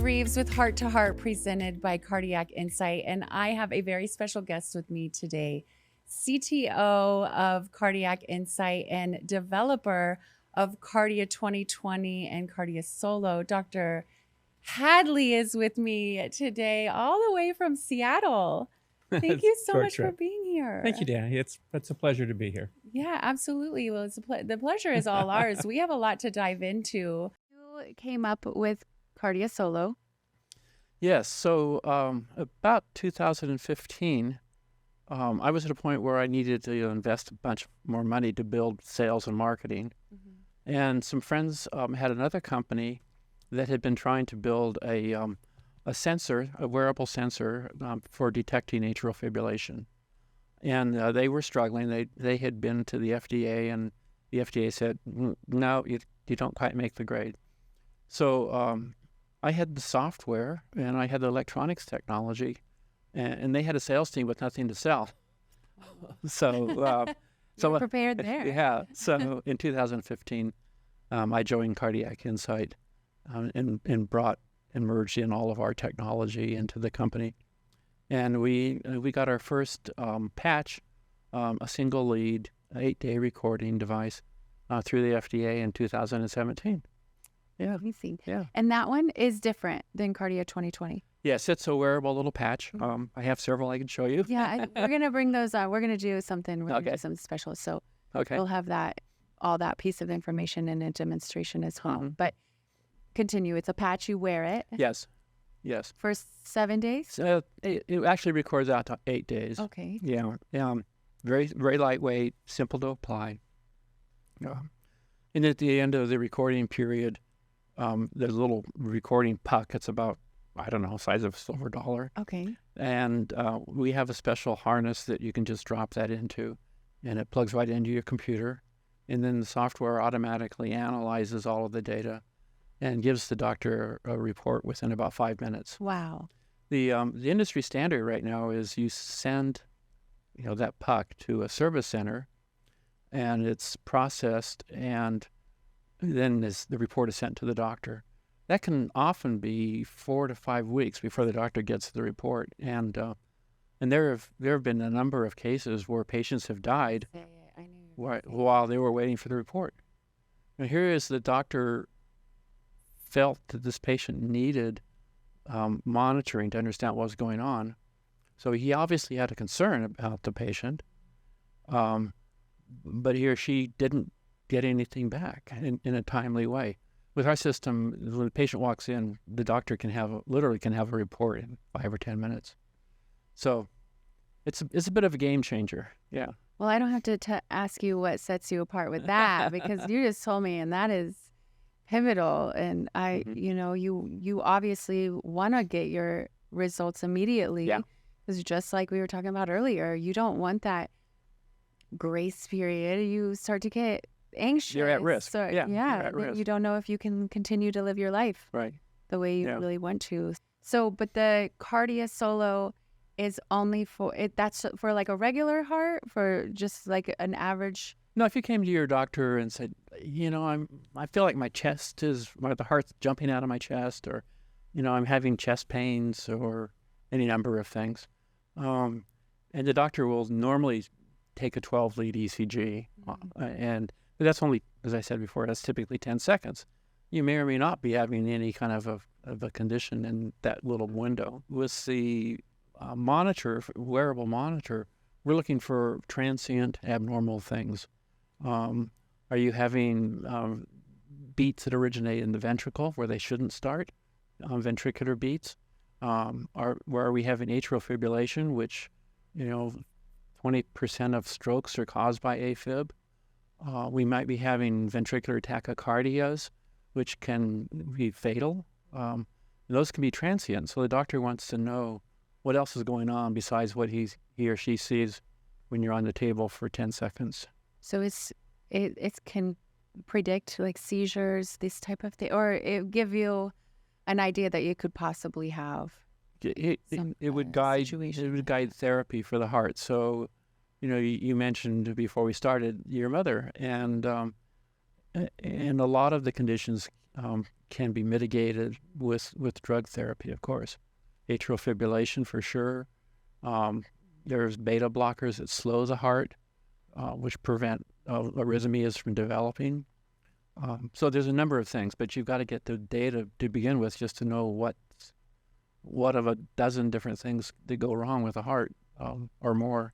Reeves with Heart to Heart, presented by Cardiac Insight, and I have a very special guest with me today, CTO of Cardiac Insight and developer of Cardea 2020 and Cardea SOLO. Dr. Hadley is with me today, all the way from Seattle. Thank you so much for being here. Thank you, Dani. It's a pleasure to be here. Yeah, absolutely. Well, the pleasure is all ours. We have a lot to dive into. You came up with Cardea SOLO. Yes. So about 2015, I was at a point where I needed to invest a bunch more money to build sales and marketing. Mm-hmm. And some friends had another company that had been trying to build a sensor, a wearable sensor for detecting atrial fibrillation. And they were struggling. They had been to the FDA, and the FDA said, no, you don't quite make the grade. So I had the software, and I had the electronics technology, and they had a sales team with nothing to sell. So You're prepared there. Yeah. So in 2015, I joined Cardiac Insight and merged in all of our technology into the company. And we got our first patch, a single lead, 8-day recording device through the FDA in 2017. Yeah. Amazing. Yeah. And that one is different than Cardea 2020. Yes, it's a wearable little patch. I have several I can show you. Yeah, we're going to bring those on. We're going to do something. We're going to Okay. do something special. So Okay. we'll have all that piece of information in a demonstration as well. Mm-hmm. But continue. It's a patch. You wear it. Yes. Yes. For 7 days? So it actually records out to 8 days. Okay. Yeah. Very, very lightweight, simple to apply. And at the end of the recording period, there's a little recording puck. It's about, I don't know, size of a silver dollar. Okay. And we have a special harness that you can just drop that into, and it plugs right into your computer. And then the software automatically analyzes all of the data and gives the doctor a report within about 5 minutes. Wow. The industry standard right now is you send, that puck to a service center, and it's processed, and then the report is sent to the doctor. That can often be 4 to 5 weeks before the doctor gets the report, and there have been a number of cases where patients have died while they were waiting for the report. Now, here is the doctor felt that this patient needed monitoring to understand what was going on. So he obviously had a concern about the patient, but he or she didn't get anything back in a timely way. With our system, when the patient walks in, the doctor literally can have a report in 5 or 10 minutes. So it's a bit of a game changer. Yeah. Well, I don't have to ask you what sets you apart with that because you just told me, and that is pivotal. And you obviously want to get your results immediately. Yeah. Because just like we were talking about earlier, you don't want grace period. You start to get anxious. You're at risk. So, You're at risk. You don't know if you can continue to live your life the way you really want to. So, but the Cardea SOLO is only that's for like a regular heart, for just like an average. No, if you came to your doctor and said, I feel like the heart's jumping out of my chest, or, I'm having chest pains, or any number of things. And the doctor will normally take a 12-lead ECG, but that's only, as I said before, that's typically 10 seconds. You may or may not be having any kind of a condition in that little window. With the wearable monitor, we're looking for transient abnormal things. Are you having beats that originate in the ventricle where they shouldn't start, ventricular beats? Where are we having atrial fibrillation, which, 20% of strokes are caused by AFib. We might be having ventricular tachycardias, which can be fatal. Those can be transient. So the doctor wants to know what else is going on besides what he or she sees when you're on the table for 10 seconds. So it can predict like seizures, this type of thing, or it give you an idea that you could possibly have. It would guide therapy for the heart. So, you mentioned before we started your mother, and a lot of the conditions can be mitigated with drug therapy, of course. Atrial fibrillation for sure. There's beta blockers that slow the heart, which prevent arrhythmias from developing. So there's a number of things, but you've got to get the data to begin with just to know what of a dozen different things that go wrong with the heart or more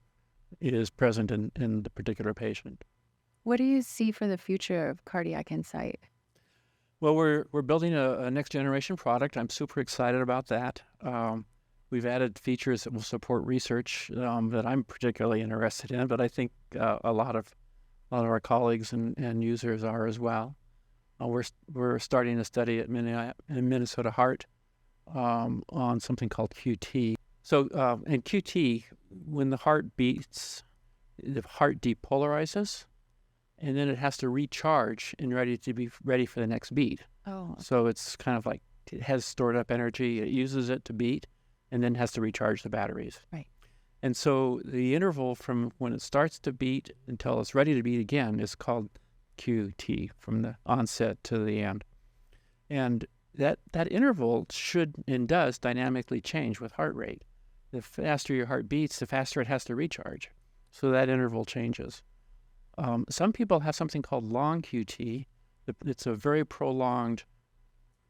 is present in the particular patient. What do you see for the future of Cardiac Insight? Well, we're building a next generation product. I'm super excited about that. We've added features that will support research that I'm particularly interested in, but I think a lot of our colleagues and users are as well. We're starting a study at Minnesota Heart on something called QT. So in QT, when the heart beats, the heart depolarizes, and then it has to recharge and be ready for the next beat. Oh. So it's kind of like it has stored up energy, it uses it to beat, and then has to recharge the batteries. Right. And so the interval from when it starts to beat until it's ready to beat again is called QT, from the onset to the end. And that interval should and does dynamically change with heart rate. The faster your heart beats, the faster it has to recharge. So that interval changes. Some people have something called long QT. It's a very prolonged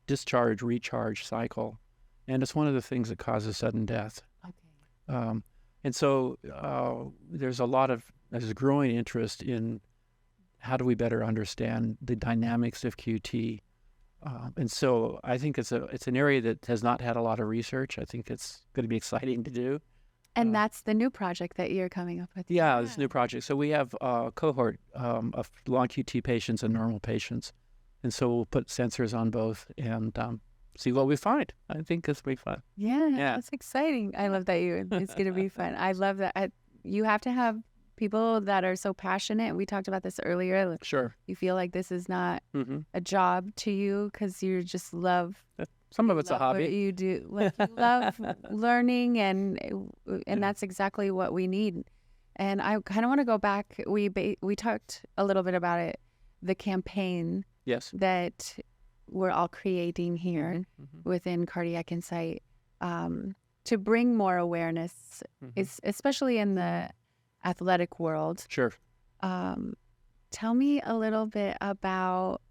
discharge-recharge cycle, and it's one of the things that causes sudden death. Okay. And so there's a growing interest in how do we better understand the dynamics of QT. And so I think it's an area that has not had a lot of research. I think it's going to be exciting to do. And that's the new project that you're coming up with. Yeah, this new project. So we have a cohort of long QT patients and normal patients. And so we'll put sensors on both and see what we find. I think it's going to be fun. Yeah, that's exciting. I love that it's going to be fun. I love that. You have to have people that are so passionate. We talked about this earlier. Sure. You feel like this is not a job to you because you just love. Some of it's a hobby. What you do. Like, you love learning, and that's exactly what we need. And I kind of want to go back. We talked a little bit about it, the campaign that we're all creating here within Cardiac Insight to bring more awareness, especially in the athletic world. Sure. Tell me a little bit about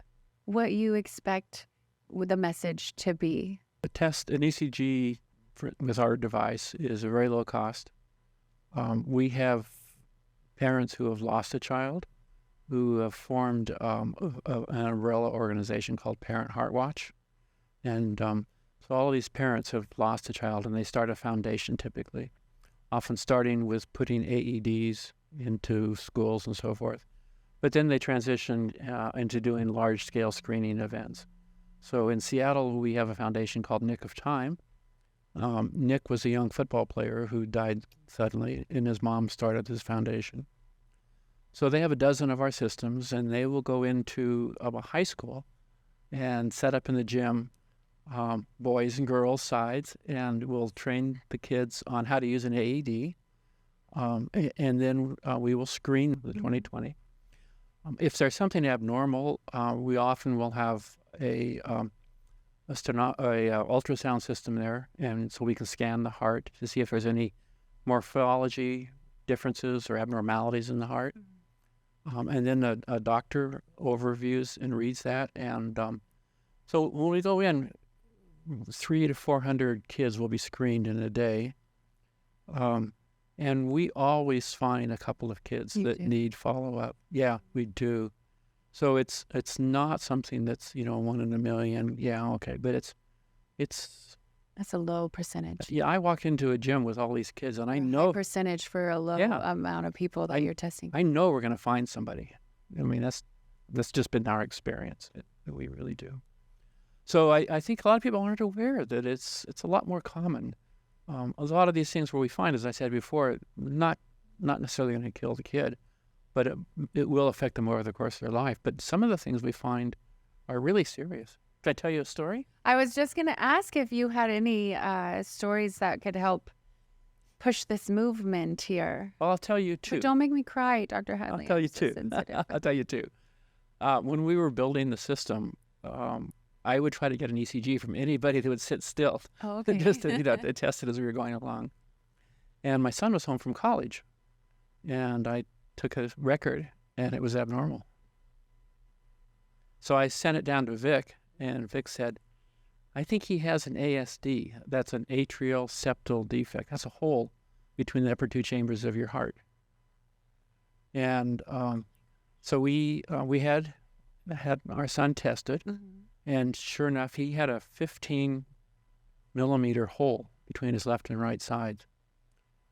what you expect the message to be. A test, an ECG with our device is a very low cost. We have parents who have lost a child who have formed an umbrella organization called Parent Heart Watch. And so all of these parents have lost a child, and they start a foundation typically, often starting with putting AEDs into schools and so forth. But then they transition into doing large-scale screening events. So in Seattle, we have a foundation called Nick of Time. Nick was a young football player who died suddenly, and his mom started this foundation. So they have a dozen of our systems, and they will go into a high school and set up in the gym boys and girls sides, and we'll train the kids on how to use an AED. And then we will screen the 2020. If there's something abnormal, we often will have a ultrasound system there, and so we can scan the heart to see if there's any morphology differences or abnormalities in the heart. And then a doctor overviews and reads that. And so when we go in, 300 to 400 kids will be screened in a day. And we always find a couple of kids that need follow-up. Yeah, we do. So it's not something that's, 1 in a million. Yeah, okay. But it's that's a low percentage. Yeah, I walk into a gym with all these kids, and I know percentage for a low amount of people that you're testing. I know we're going to find somebody. I mean, that's just been our experience. We really do. So I think a lot of people aren't aware that it's a lot more common. A lot of these things where we find, as I said before, not necessarily going to kill the kid, but it will affect them over the course of their life. But some of the things we find are really serious. Can I tell you a story? I was just going to ask if you had any stories that could help push this movement here. Well, I'll tell you two. But don't make me cry, Dr. Hadley. I'll tell you two. I'll tell you two. When we were building the system, I would try to get an ECG from anybody that would sit still, Oh, okay. just to, to test it as we were going along. And my son was home from college, and I took a record, and it was abnormal. So I sent it down to Vic, and Vic said, I think he has an ASD. That's an atrial septal defect. That's a hole between the upper two chambers of your heart. And so we had our son tested, and sure enough, he had a 15 millimeter hole between his left and right sides.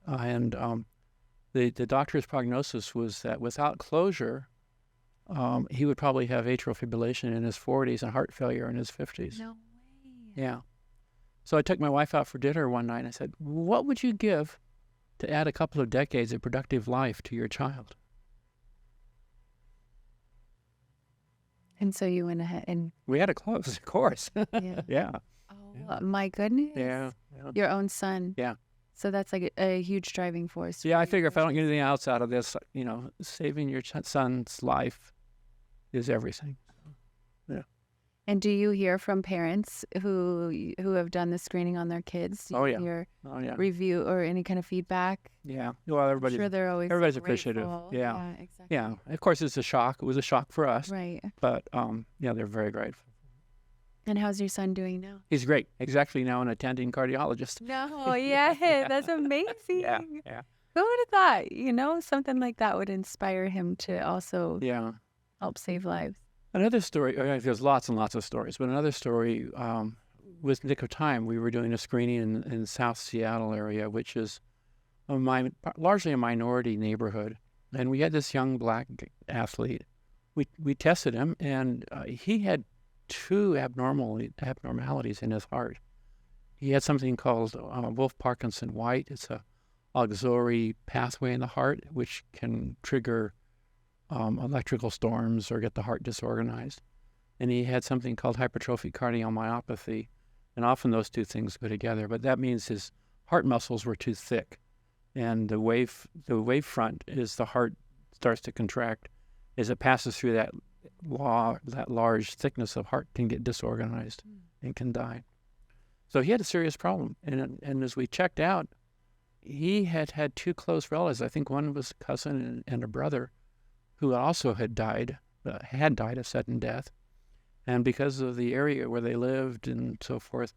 And the doctor's prognosis was that without closure, he would probably have atrial fibrillation in his 40s and heart failure in his 50s. No way. Yeah. So I took my wife out for dinner one night, and I said, what would you give to add a couple of decades of productive life to your child? And so you went ahead and... We had to close, of course. Yeah. Yeah. Oh, my goodness. Yeah. Your own son. Yeah. So that's like a huge driving force. Yeah, I figure if I don't get anything else out of this, saving your son's life is everything. Yeah. And do you hear from parents who have done the screening on their kids? Oh, yeah. Hear Oh, yeah. review or any kind of feedback? Yeah. Well, I'm sure they're always everybody's so appreciative. grateful. Yeah. Exactly. Yeah. Of course, it's a shock. It was a shock for us. Right. But, yeah, they're very grateful. And how's your son doing now? He's great. He's actually now an attending cardiologist. No, yeah, that's amazing. Yeah. Who would have thought, something like that would inspire him to also Yeah. help save lives? Another story, there's lots and lots of stories, but another story, with Nick of Time, we were doing a screening in South Seattle area, which is largely a minority neighborhood. And we had this young black athlete. We tested him, and he had two abnormalities in his heart. He had something called Wolff-Parkinson-White. It's a auxiliary pathway in the heart, which can trigger electrical storms or get the heart disorganized. And he had something called hypertrophic cardiomyopathy, and often those two things go together. But that means his heart muscles were too thick, and the wave front is the heart starts to contract as it passes through that large thickness of heart can get disorganized and can die. So he had a serious problem, and as we checked out, he had two close relatives. I think one was a cousin and a brother, who also had died a sudden death. And because of the area where they lived and so forth,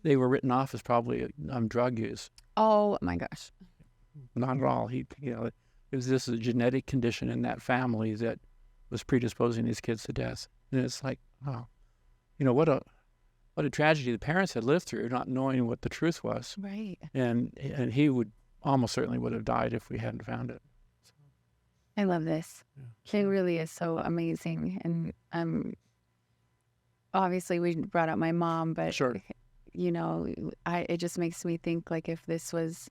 they were written off as probably drug use. Oh my gosh. Not at all. This is a genetic condition in that family that was predisposing these kids to death. And it's like, oh, what a tragedy the parents had lived through, not knowing what the truth was. Right. And he almost certainly would have died if we hadn't found it. I love this. Yeah. It really is so amazing. And obviously we brought up my mom, but Sure. It just makes me think, like, if this was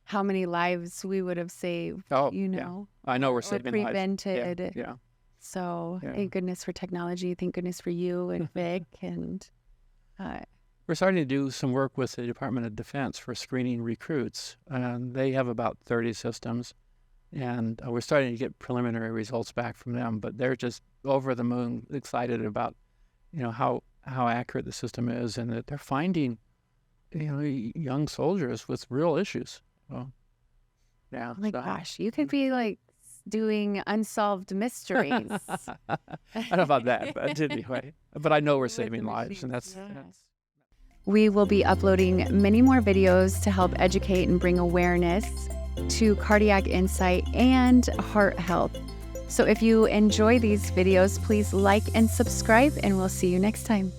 how many lives we would have saved, Oh, yeah. I know we're or saving lives. prevented. Yeah. So Yeah. thank goodness for technology. Thank goodness for you and Vic. And We're starting to do some work with the Department of Defense for screening recruits. They have about 30 systems, and we're starting to get preliminary results back from them. But they're just over the moon excited about, how accurate the system is, and that they're finding, young soldiers with real issues. Well, yeah. oh my gosh, you could be like doing unsolved mysteries. I don't know about that, but anyway. But I know we're With the saving lives, and machines, that's We will be uploading many more videos to help educate and bring awareness to cardiac insight and heart health. So if you enjoy these videos, please like and subscribe, and we'll see you next time.